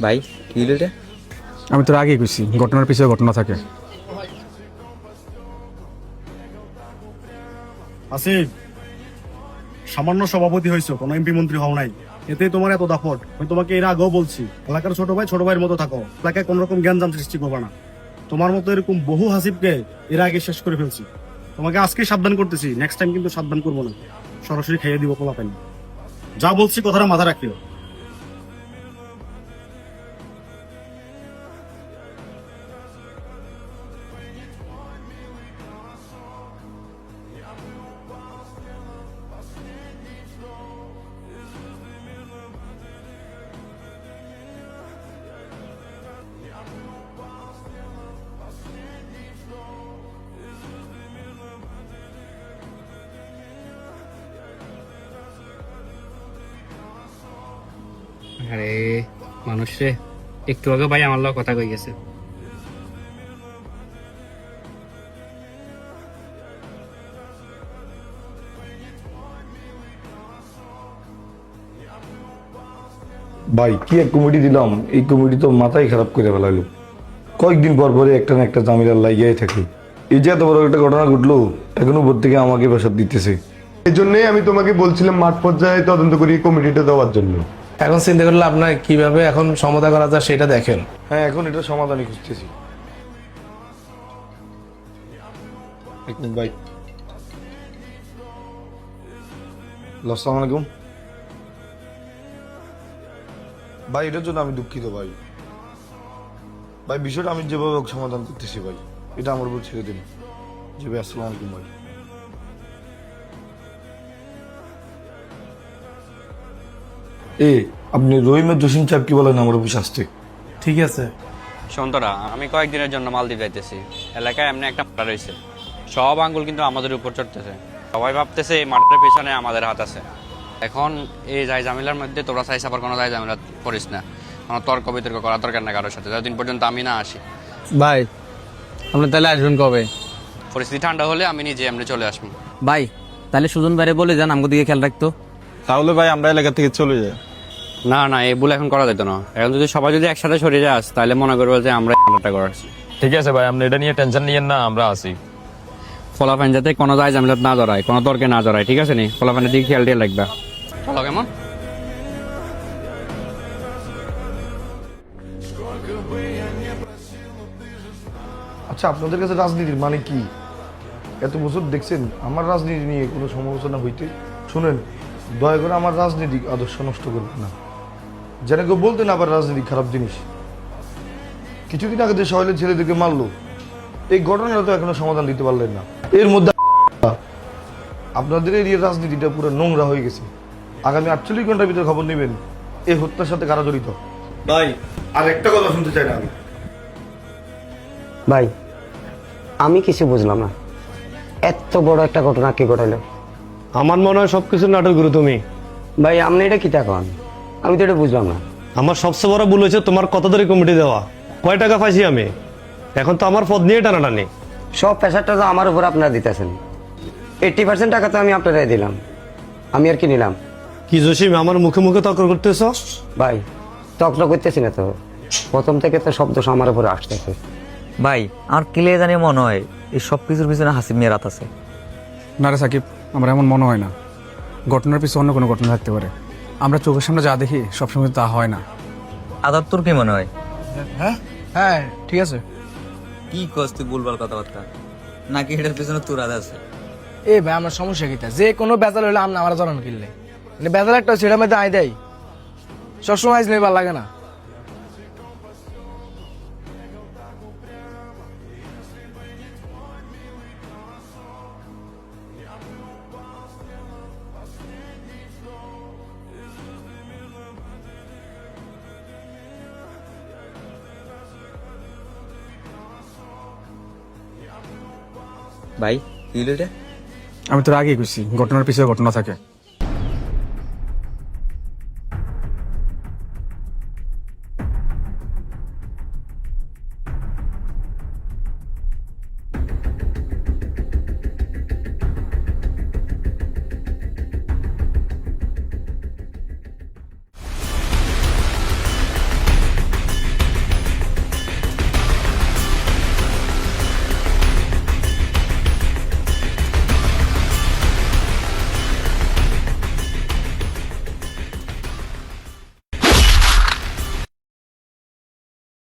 ভাই কি হলো রে? আমি তোর আগেই কইছি ঘটনার পিছনে ঘটনা থাকে। আসিফ, সামান্য সভাপতি হয়েছো, কোনো এমপি মন্ত্রী হও নাই, এতেই তোমার এত দাপট। আমি তোমাকে এর আগেও বলছি, এলাকার ছোট ভাই ছোট ভাইয়ের মতো থাকো, এলাকায় কোন রকম জ্ঞানজাম সৃষ্টি করবে না। তোমার মতো এরকম বহু হাসিবকে এর আগে শেষ করে ফেলছি। তোমাকে আজকে সাবধান করতেছি, নেক্সট টাইম কিন্তু সাবধান করবো না, সরাসরি খাইয়ে দিব পোলাপান। যা বলছি কথাটা মাথা রাখিও। আরে মানুষ রে, একটু আগে ভাই আমার লগে কথা কই গেছে। ভাই কি এক কমিটি দিলাম, এই কমিটি তো মাথায় খারাপ করে ফেলাইলো। কয়েকদিন পর পরে একটা না একটা জামিলার লাগিয়ে থাকে। এই যে এত বড় একটা ঘটনা ঘটলো, এখন উপর থেকে আমাকে প্রেশার দিতেছে। এই জন্যই আমি তোমাকে বলছিলাম মাঠ পর্যায়ে তদন্ত করি কমিটিটা দেওয়ার জন্য। এখন চিন্তা করলে আপনার কিভাবে এখন সমাধান করা যায় সেটা দেখেন। হ্যাঁ, এখন এটা সমাধানই খুঁজতেছি। এক মিনিট ভাই। আসসালামু আলাইকুম ভাই, এটার জন্য আমি দুঃখিত ভাই। ভাই বিষয়টা আমি যেভাবে হোক সমাধান করতেছি ভাই, এটা আমার উপর ছেড়ে দিন। জি ভাই, আসসালামু আলাইকুম ভাই। আপনি রহিমের জসিম সাহেব কি বলেন আমার অফিস আসতে? ঠিক আছে, সন্তরা, আমি কয়েকদিনের জন্য মালদ্বীপ যাইতেছি। এলাকায় এমনি একটা মার্ডার হয়েছে, সব আঙ্গুল কিন্তু আমাদের উপর চড়তেছে। সবাই ভাবতেছে এই মার্ডারের পেছনে আমাদের হাত আছে। এখন এই যাই ঝামেলার মধ্যে তোরা চাইছ আবার কোনো যাই ঝামেলা করিস না, কোনো তর্ক বিতর্ক করা দরকার না কারোর সাথে, যতদিন পর্যন্ত আমি না আসি। ভাই আপনি তাহলে আসবেন কবে? পরিস্থিতি ঠান্ডা হলে আমি নিজে এমনি চলে আসবো। ভাই তাহলে সুজন ভাইরে বলে যান আমাকে দিকে খেয়াল রাখতো। তাহলে ভাই আমরা এলাকা থেকে চলে যাই। না না, এই ভুল এখন করা যেত না। এখন যদি সবাই যদি একসাথে সরে যাস তাহলে মনে করবো যে আমরা মার্ডারটা করাচ্ছি। ঠিক আছে ভাই, আপনি এটা নিয়ে টেনশন নিয়েন না, আমরা আছি। ফলাফান যাতে কোনো যায় ঝামেলা না জড়ায়, কোনো তর্কে না জড়ায়, ঠিক আছে নি? ফলাফানের দিকে খেয়াল দিয়ে রাখবা। চলো কেমন? আচ্ছা, আপনাদের কাছে রাজনীতির মানে কি? এত বছর দেখছেন আমার রাজনীতি নিয়ে কোনো সমালোচনা হইতে? শুনেন, দয়া করে আমার রাজনৈতিক আদর্শ নষ্ট করবেন না। যেন কেউ বলতেন আবার রাজনীতি খারাপ জিনিস। কিছুদিন আগে যে সহেলের ছেলেদেরকে মারলো, এই ঘটনাটা তো এখনো সমাধান দিতে পারলেন না। এর মধ্যে আপনাদের এরিয়ার রাজনীতিটা পুরো নোংরা হয়ে গেছে। আগামী 48 ঘন্টার ভিতরে খবর নেবেন এই হত্যার সাথে কারা জড়িত। ভাই আর একটা কথা শুনতে চাই না আমি। ভাই আমি কিছু বুঝলাম না, এত বড় একটা ঘটনা কে ঘটাইলো? আমার মনে হয় সবকিছু নাটক গুরু তুমি। ভাই আপনি এটা কি থাকুন, আমি তো এটা বুঝলাম না। আমার সবচেয়ে বড় ভুল হয়েছে তোমার কত ধরে কমিটি দেওয়া। কয় টাকা পাইছি আমি, এখন তো আমার পদ নিয়ে টানাটানি। সব প্রেশারটা তো আমার উপর আপনারা দিতেছেন। 80% টাকা তো আমি আপনারাই দিলাম, আমি আর কি নিলাম? কি জসিম আমার মুখে মুখে তর্ক করতেছ? ভাই তক্র করতেছি না তো, প্রথম থেকে তো শব্দ আমার উপরে আসতেছে। ভাই আর ক্লিয়ার জানি মনে হয় এই সব কিছুর পিছনে হাসিব মেয়ের হাত আছে। না রে সাকিব, আমার এমন মনে হয় না। ঘটনার পিছনে অন্য কোনো ঘটনা থাকতে পারে। আমরা চোখের সামনে যা দেখি সবসময় তা হয় না। আদার তোর কি মনে হয়? হ্যাঁ ঠিক আছে। কি কস তুই ভুলভাল কথাবার্তা, নাকি এটার পিছনে তোর আদা আছে? এ ভাই আমার সমস্যা কিটা, যে কোনো বেজাল হইলে আমরা আমার জড়ানো কিনলে মানে বেজাল একটা সেটার মধ্যে আয় দেয়, সবসময় আইসলে ভালো লাগে না। ভাই কি হলো রে? আমি তোর আগেই কইছি ঘটনার পিছনে ঘটনা থাকে।